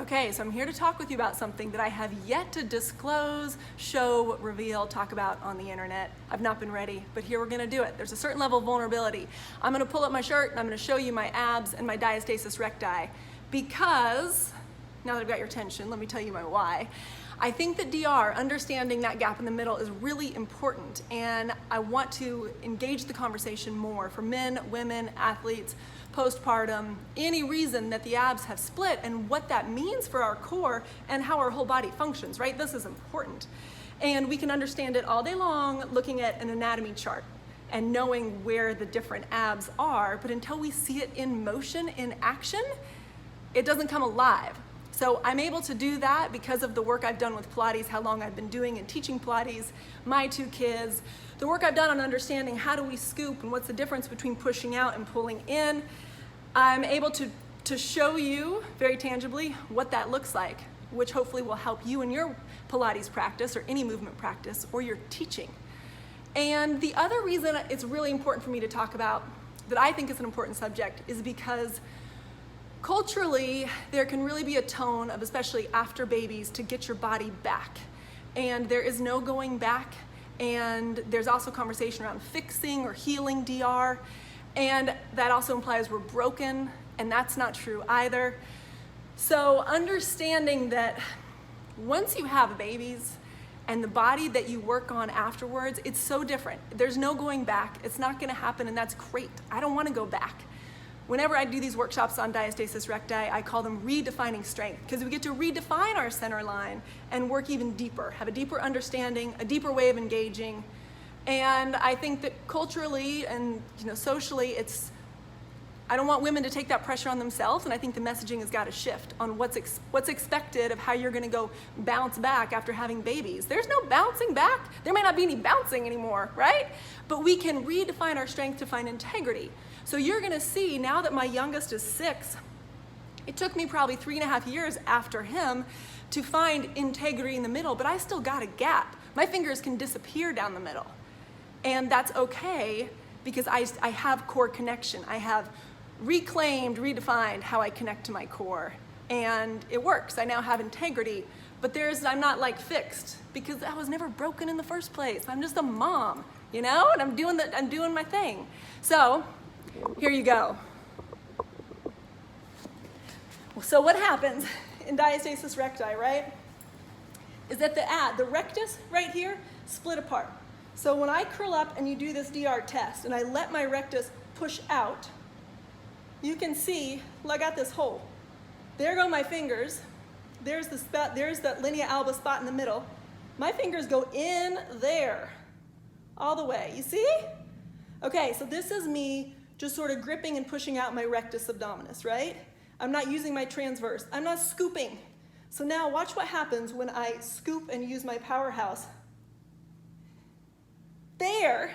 Okay, so I'm here to talk with you about something that I have yet to disclose, show, reveal, talk about on the internet. I've not been ready, but here we're gonna do it. There's a certain level of vulnerability. I'm gonna pull up my shirt and I'm gonna show you my abs and my diastasis recti because, now that I've got your attention, let me tell you my why. I think that DR, understanding that gap in the middle, is really important, and I want to engage the conversation more for men, women, athletes, postpartum, any reason that the abs have split and what that means for our core and how our whole body functions, right? This is important. And we can understand it all day long looking at an anatomy chart and knowing where the different abs are, but until we see it in motion, in action, it doesn't come alive. So I'm able to do that because of the work I've done with Pilates, how long I've been doing and teaching Pilates, my two kids, the work I've done on understanding how do we scoop and what's the difference between pushing out and pulling in. I'm able to show you very tangibly what that looks like, which hopefully will help you in your Pilates practice or any movement practice or your teaching. And the other reason it's really important for me to talk about, that I think is an important subject, is because culturally, there can really be a tone of, especially after babies, to get your body back. And there is no going back. And there's also conversation around fixing or healing DR. And that also implies we're broken, and that's not true either. So understanding that once you have babies and the body that you work on afterwards, it's so different. There's no going back. It's not gonna happen, and that's great. I don't wanna go back. Whenever I do these workshops on diastasis recti, I call them redefining strength, because we get to redefine our center line and work even deeper, have a deeper understanding, a deeper way of engaging. And I think that culturally and socially, I don't want women to take that pressure on themselves, and I think the messaging has got to shift on what's expected of how you're going to go bounce back after having babies. There's no bouncing back. There may not be any bouncing anymore, right? But we can redefine our strength to find integrity. So you're going to see, now that my youngest is 6, it took me probably 3.5 years after him to find integrity in the middle, but I still got a gap. My fingers can disappear down the middle. And that's okay, because I have core connection. I have reclaimed, redefined how I connect to my core, and it works. I now have integrity, but I'm not like fixed, because I was never broken in the first place. I'm just a mom, and I'm doing my thing. So here you go. So what happens in diastasis recti, right, is that the rectus right here split apart. So when I curl up and you do this DR test and I let my rectus push out, you can see, I got this hole. There go my fingers. There's the spot, there's that linea alba spot in the middle. My fingers go in there, all the way. You see? Okay, so this is me just sort of gripping and pushing out my rectus abdominis, right? I'm not using my transverse. I'm not scooping. So now watch what happens when I scoop and use my powerhouse. There,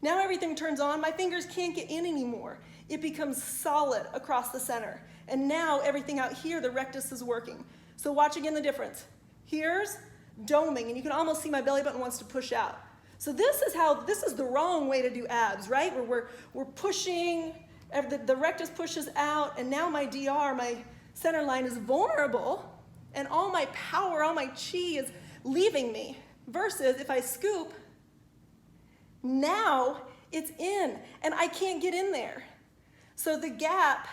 now everything turns on. My fingers can't get in anymore. It becomes solid across the center. And now everything out here, the rectus is working. So watch again the difference. Here's doming, and you can almost see my belly button wants to push out. So this is the wrong way to do abs, right? Where we're pushing, the rectus pushes out, and now my DR, my center line, is vulnerable, and all my power, all my chi is leaving me. Versus if I scoop, now it's in, and I can't get in there. So the gap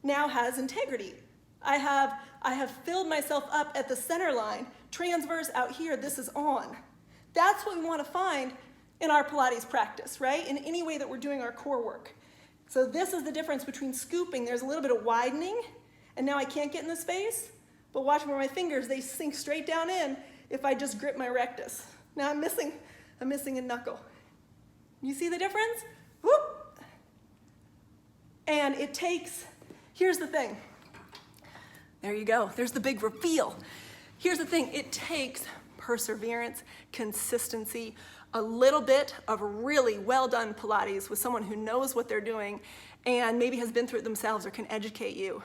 now has integrity. I have filled myself up at the center line, transverse out here, this is on. That's what we want to find in our Pilates practice, right? In any way that we're doing our core work. So this is the difference between scooping. There's a little bit of widening, and now I can't get in the space, but watch where my fingers, they sink straight down in if I just grip my rectus. Now I'm missing a knuckle. You see the difference? Whoop! And it takes, here's the thing. There you go, there's the big reveal. Here's the thing, it takes perseverance, consistency, a little bit of really well done Pilates with someone who knows what they're doing and maybe has been through it themselves or can educate you.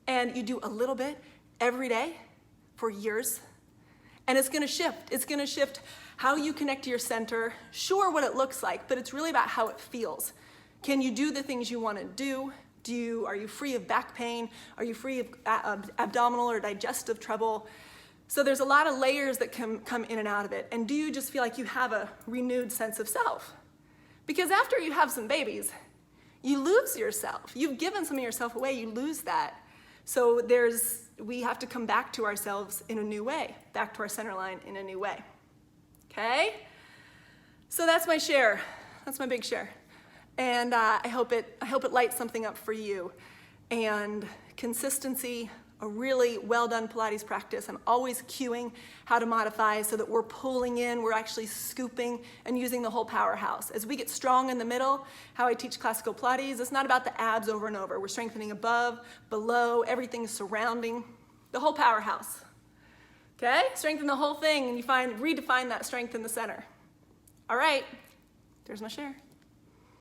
And you do a little bit every day for years, and it's gonna shift. It's gonna shift how you connect to your center, sure what it looks like, but it's really about how it feels. Can you do the things you wanna do Are you free of back pain? Are you free of abdominal or digestive trouble? So there's a lot of layers that can come in and out of it. And do you just feel like you have a renewed sense of self? Because after you have some babies, you lose yourself. You've given some of yourself away, you lose that. So we have to come back to ourselves in a new way, back to our center line in a new way. Okay? So that's my share. That's my big share. And I hope it lights something up for you. And consistency, a really well done Pilates practice. I'm always cueing how to modify so that we're pulling in, we're actually scooping and using the whole powerhouse. As we get strong in the middle, how I teach classical Pilates, it's not about the abs over and over. We're strengthening above, below, everything surrounding, the whole powerhouse. Okay? Strengthen the whole thing and redefine that strength in the center. All right, there's my share.